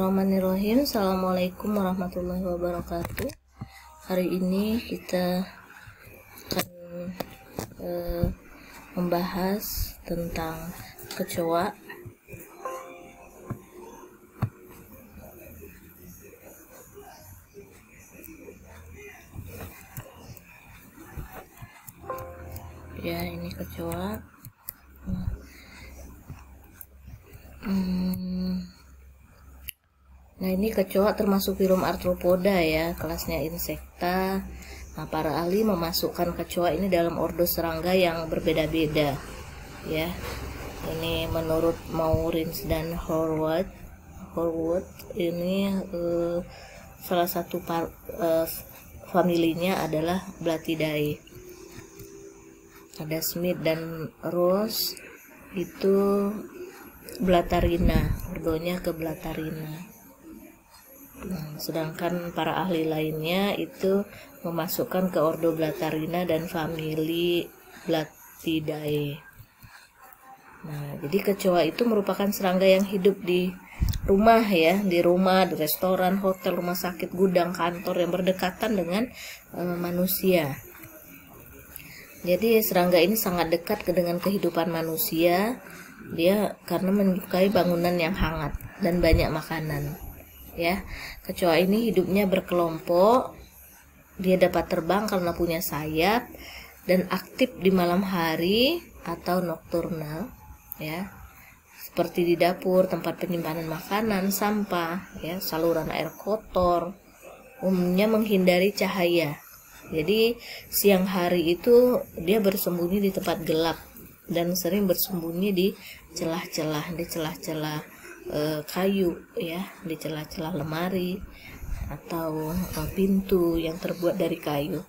Bismillahirrahmanirrahim. Assalamualaikum warahmatullahi wabarakatuh. Hari ini kita akan membahas tentang kecoa. Ya, ini kecoa. Nah, ini kecoa termasuk phylum Arthropoda ya, kelasnya insekta. Nah, para ahli memasukkan kecoa ini dalam ordo serangga yang berbeda-beda ya. Ini menurut Maurins dan Horvath ini salah satu familinya adalah Blattidae. Ada Smith dan Rose itu Blatarina, ordonya ke Blatarina. Sedangkan para ahli lainnya itu memasukkan ke ordo Blatarina dan famili Blattidae. Nah, jadi kecoa itu merupakan serangga yang hidup di rumah ya, di rumah, di restoran, hotel, rumah sakit, gudang, kantor yang berdekatan dengan manusia. Jadi serangga ini sangat dekat dengan kehidupan manusia. Dia karena menyukai bangunan yang hangat dan banyak makanan. Ya, kecoa ini hidupnya berkelompok. Dia dapat terbang karena punya sayap dan aktif di malam hari atau nokturnal, ya. Seperti di dapur, tempat penyimpanan makanan, sampah, ya, saluran air kotor. Umumnya menghindari cahaya. Jadi siang hari itu dia bersembunyi di tempat gelap dan sering bersembunyi di celah-celah, kayu ya, di celah-celah lemari atau pintu yang terbuat dari kayu.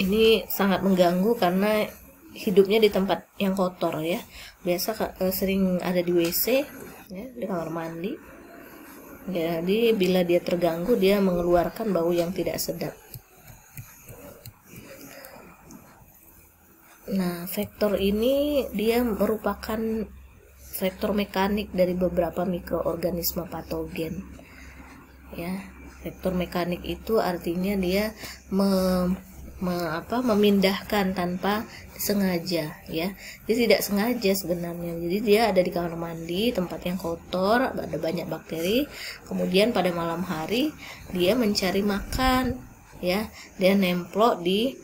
Ini sangat mengganggu karena hidupnya di tempat yang kotor ya. Biasa sering ada di WC ya, di kamar mandi. Jadi bila dia terganggu, dia mengeluarkan bau yang tidak sedap. Nah, vektor ini dia merupakan vektor mekanik dari beberapa mikroorganisme patogen. Ya, vektor mekanik itu artinya dia memindahkan tanpa sengaja ya. Dia tidak sengaja sebenarnya. Jadi dia ada di kamar mandi, tempat yang kotor, ada banyak bakteri. Kemudian pada malam hari dia mencari makan ya. Dia nemplok di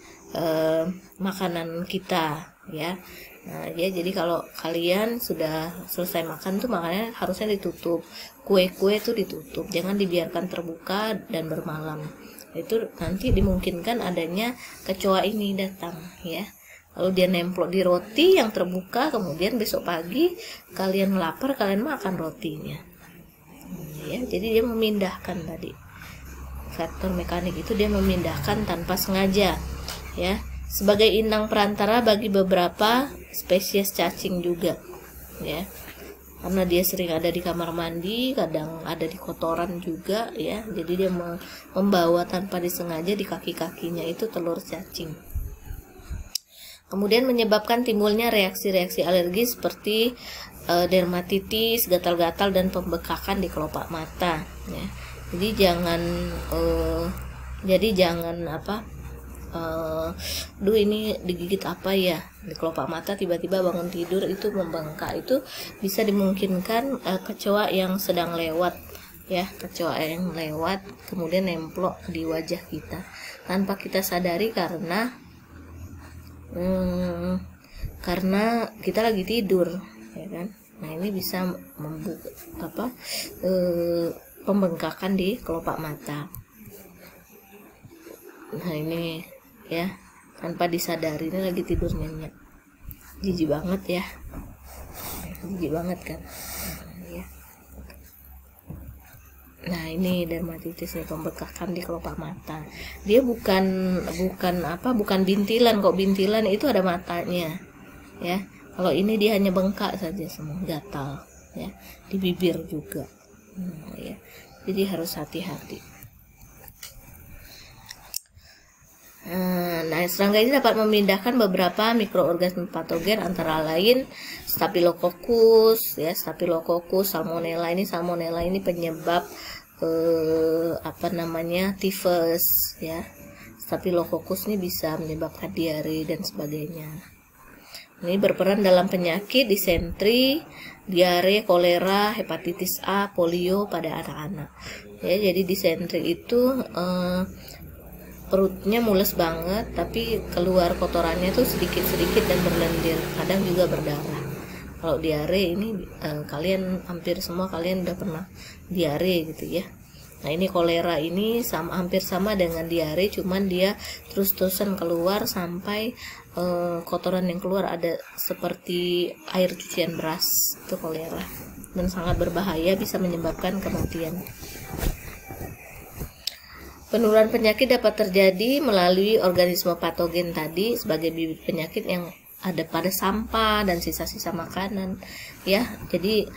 makanan kita ya. Nah, ya, jadi kalau kalian sudah selesai makan tuh makanya harusnya ditutup. Kue-kue tuh ditutup, jangan dibiarkan terbuka dan bermalam. Itu nanti dimungkinkan adanya kecoa ini datang ya. Lalu dia nemplok di roti yang terbuka, kemudian besok pagi kalian lapar, kalian makan rotinya. Ya, jadi dia memindahkan tadi. Faktor mekanik itu dia memindahkan tanpa sengaja ya. Sebagai inang perantara bagi beberapa spesies cacing juga ya. Karena dia sering ada di kamar mandi, kadang ada di kotoran juga ya. Jadi dia membawa tanpa disengaja di kaki-kakinya itu telur cacing. Kemudian menyebabkan timbulnya reaksi-reaksi alergi seperti dermatitis, gatal-gatal dan pembekakan di kelopak mata ya. Jadi jangan ini digigit apa ya di kelopak mata, tiba-tiba bangun tidur itu membengkak. Itu bisa dimungkinkan kecoa yang sedang lewat ya, kecoa yang lewat kemudian nemplok di wajah kita tanpa kita sadari karena kita lagi tidur ya kan. Nah, ini bisa membuka pembengkakan di kelopak mata. Nah, ini ya, tanpa disadari ini lagi tidur nyenyak. Jijik banget ya. Jijik banget kan. Ya. Nah, ini dermatitis nih, pembekakan di kelopak mata. Dia bukan bintilan. Kok bintilan itu ada matanya. Ya. Kalau ini dia hanya bengkak saja semua, gatal ya. Di bibir juga. Ya. Jadi harus hati-hati. Nah, serangga ini dapat memindahkan beberapa mikroorganisme patogen antara lain Staphylococcus, ya, Staphylococcus, Salmonella ini penyebab tifus, ya. Staphylococcus ini bisa menyebabkan diare dan sebagainya. Ini berperan dalam penyakit disentri, diare, kolera, hepatitis A, polio pada anak-anak. Ya, jadi disentri itu perutnya mules banget, tapi keluar kotorannya tuh sedikit-sedikit dan berlendir, kadang juga berdarah. Kalau diare ini hampir semua kalian udah pernah diare gitu ya. Nah, ini kolera ini hampir sama dengan diare, cuman dia terus-terusan keluar sampai kotoran yang keluar ada seperti air cucian beras, itu kolera, dan sangat berbahaya, bisa menyebabkan kematian. Penularan penyakit dapat terjadi melalui organisme patogen tadi sebagai bibit penyakit yang ada pada sampah dan sisa-sisa makanan, ya. Jadi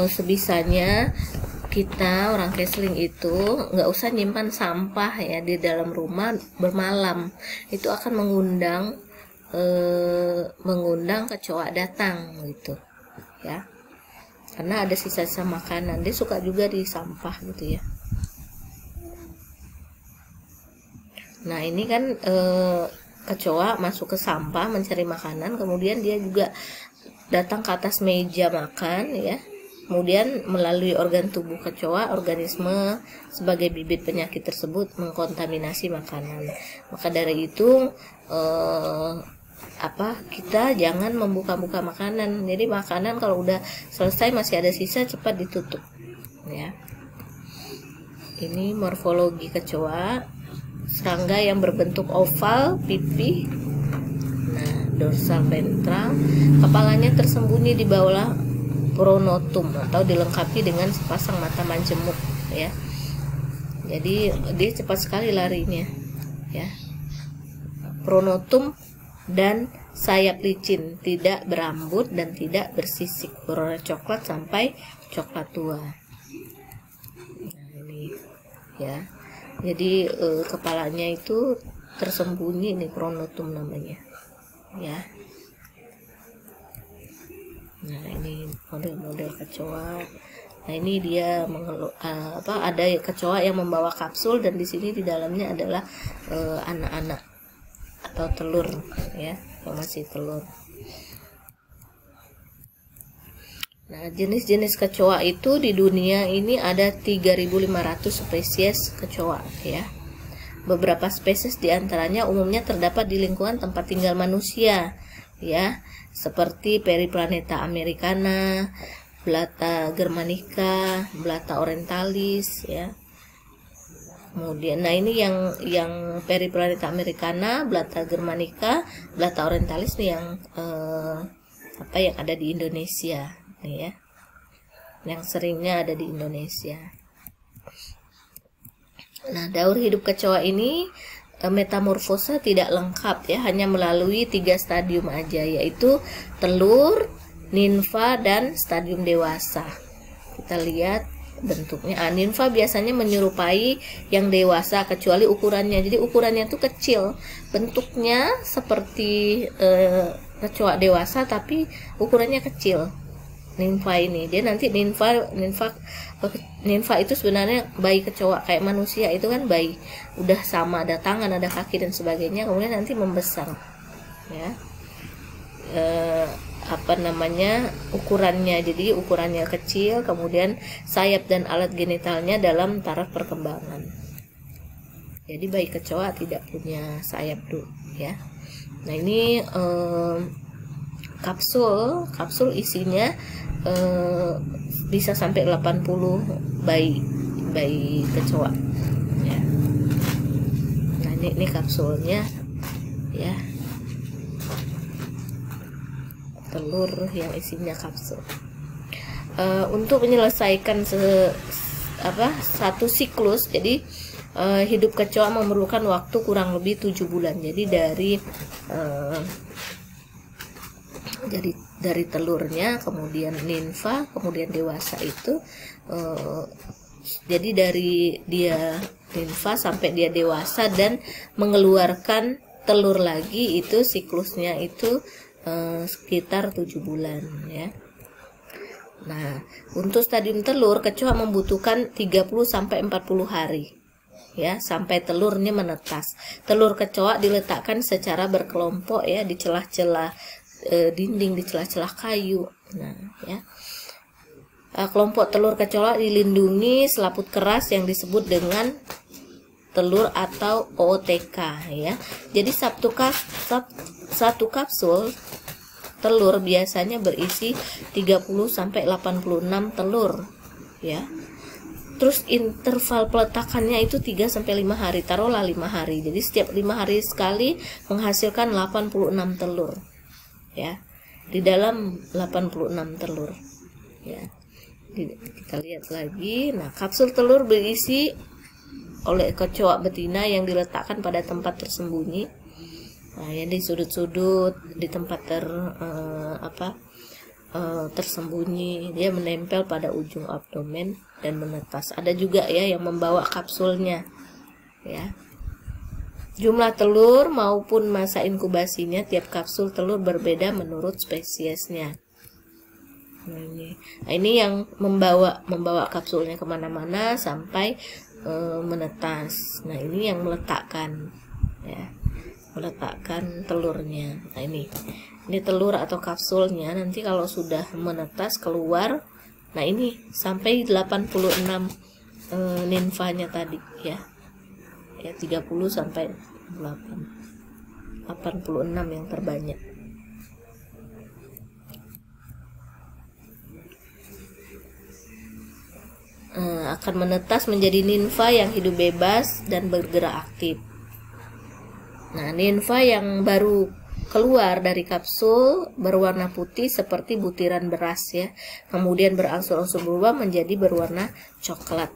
sebisanya kita orang Kesling itu nggak usah nyimpan sampah ya di dalam rumah bermalam, itu akan mengundang kecoa datang gitu, ya. Karena ada sisa-sisa makanan, dia suka juga di sampah gitu ya. Nah, ini kan kecoa masuk ke sampah mencari makanan, kemudian dia juga datang ke atas meja makan, ya. Kemudian melalui organ tubuh kecoa, organisme sebagai bibit penyakit tersebut mengkontaminasi makanan. Maka dari itu kita jangan membuka-buka makanan. Jadi makanan kalau udah selesai masih ada sisa, cepat ditutup, ya. Ini morfologi kecoa. Serangga yang berbentuk oval, pipi, nah, dorsal ventral, kepalanya tersembunyi di bawah pronotum atau dilengkapi dengan sepasang mata majemuk, ya. Jadi dia cepat sekali larinya, ya. Pronotum dan sayap licin, tidak berambut dan tidak bersisik, berwarna coklat sampai coklat tua. Nah, ini, ya. Jadi kepalanya itu tersembunyi, ini pronotum namanya, ya. Nah, ini model-model kecoa. Nah, ini dia ada kecoa yang membawa kapsul, dan di sini di dalamnya adalah anak-anak atau telur, ya, yang masih telur. Nah, jenis-jenis kecoa itu di dunia ini ada 3.500 spesies kecoa, ya. Beberapa spesies diantaranya umumnya terdapat di lingkungan tempat tinggal manusia, ya, seperti Periplaneta americana, Blatta germanica, Blatta orientalis, ya. Kemudian, nah ini yang Periplaneta americana, Blatta germanica, Blatta orientalis nih yang yang ada di Indonesia. Ya, yang seringnya ada di Indonesia. Nah, daur hidup kecoa ini metamorfosa tidak lengkap, ya, hanya melalui 3 stadium aja, yaitu telur, nimfa, dan stadium dewasa. Kita lihat bentuknya. Nimfa biasanya menyerupai yang dewasa kecuali ukurannya. Jadi ukurannya itu kecil, bentuknya seperti kecoa dewasa tapi ukurannya kecil. Nimfa ini, dia nanti nimfa itu sebenarnya bayi kecoa, kayak manusia itu kan bayi, udah sama, ada tangan, ada kaki dan sebagainya, kemudian nanti membesar, ya. Ukurannya, jadi ukurannya kecil, kemudian sayap dan alat genitalnya dalam taraf perkembangan. Jadi bayi kecoa tidak punya sayap dulu, ya. Nah, ini kapsul isinya bisa sampai 80 bayi kecoa, ya. Nah, ini kapsulnya, ya, telur yang isinya kapsul. Untuk menyelesaikan satu siklus, jadi hidup kecoa memerlukan waktu kurang lebih 7 bulan. Jadi dari telurnya, kemudian nimfa, kemudian dewasa itu, jadi dari dia nimfa sampai dia dewasa dan mengeluarkan telur lagi. Itu siklusnya itu sekitar 7 bulan ya. Nah, untuk stadium telur kecoa membutuhkan 30-40 hari ya sampai telurnya menetas. Telur kecoa diletakkan secara berkelompok ya di celah-celah dinding, di celah-celah kayu. Nah, ya. Kelompok telur kecoa dilindungi selaput keras yang disebut dengan telur atau OTK ya. Jadi satu kapsul telur biasanya berisi 30-86 telur ya. Terus interval peletakannya itu 3-5 hari, taruhlah 5 hari. Jadi setiap 5 hari sekali menghasilkan 86 telur ya. Di dalam 86 telur ya. Kita lihat lagi. Nah, kapsul telur berisi oleh kecoa betina yang diletakkan pada tempat tersembunyi. Nah, ya di sudut-sudut, di tempat tersembunyi, dia menempel pada ujung abdomen dan menetas. Ada juga ya yang membawa kapsulnya ya. Jumlah telur maupun masa inkubasinya tiap kapsul telur berbeda menurut spesiesnya. Nah, ini yang membawa kapsulnya kemana-mana sampai menetas. Nah, ini yang meletakkan ya, meletakkan telurnya. Nah, ini telur atau kapsulnya. Nanti kalau sudah menetas keluar, nah ini sampai 86 nimfanya tadi ya. Ya 30 sampai 86 yang terbanyak. Akan menetas menjadi nimfa yang hidup bebas dan bergerak aktif. Nah, nimfa yang baru keluar dari kapsul berwarna putih seperti butiran beras ya. Kemudian berangsur-angsur berubah menjadi berwarna coklat.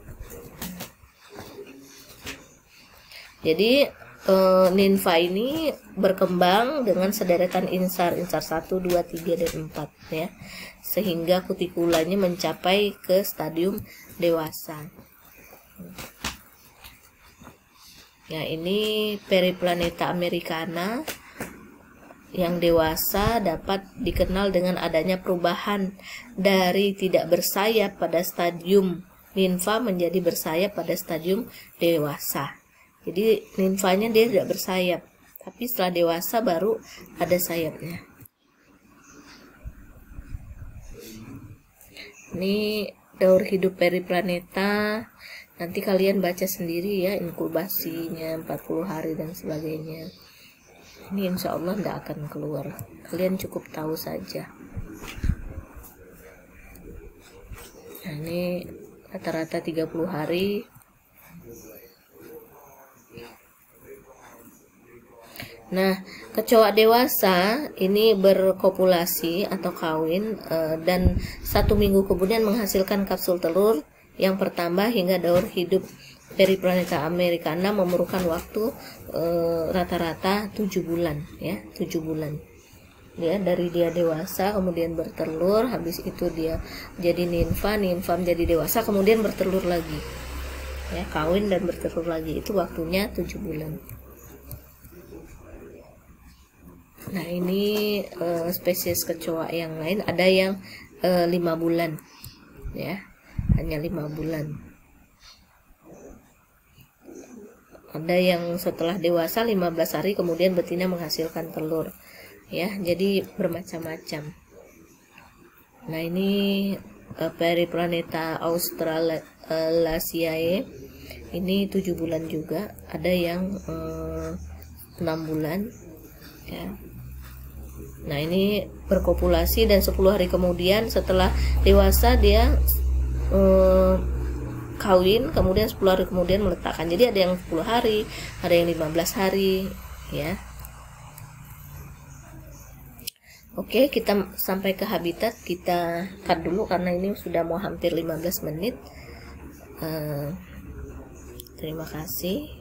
Jadi nimfa ini berkembang dengan sederetan insar 1, 2, 3, dan 4 ya. Sehingga kutikulanya mencapai ke stadium dewasa. Ya, ini Periplaneta americana yang dewasa dapat dikenal dengan adanya perubahan dari tidak bersayap pada stadium nimfa menjadi bersayap pada stadium dewasa. Jadi nimfanya dia tidak bersayap, tapi setelah dewasa baru ada sayapnya. Ini daur hidup Periplaneta. Nanti kalian baca sendiri ya, inkubasinya 40 hari dan sebagainya. Ini insya Allah tidak akan keluar. Kalian cukup tahu saja. Nah, ini rata-rata 30 hari. Nah, kecoa dewasa ini berkopulasi atau kawin dan 1 minggu kemudian menghasilkan kapsul telur yang bertambah hingga daur hidup Periplaneta americana memerlukan waktu rata-rata 7 bulan ya, 7 bulan. Ya, dari dia dewasa kemudian bertelur, habis itu dia jadi nimfa menjadi dewasa kemudian bertelur lagi. Ya, kawin dan bertelur lagi, itu waktunya 7 bulan. Nah, ini spesies kecoa yang lain ada yang 5 bulan ya, hanya 5 bulan. Ada yang setelah dewasa 15 hari kemudian betina menghasilkan telur ya, jadi bermacam-macam. Nah, ini Periplaneta australasiae ini 7 bulan juga, ada yang 6 bulan ya. Nah, ini berkopulasi dan 10 hari kemudian setelah dewasa dia kawin, kemudian 10 hari kemudian meletakkan. Jadi ada yang 10 hari, ada yang 15 hari ya. Oke, kita sampai ke habitat. Kita cut dulu karena ini sudah mau hampir 15 menit. Terima kasih.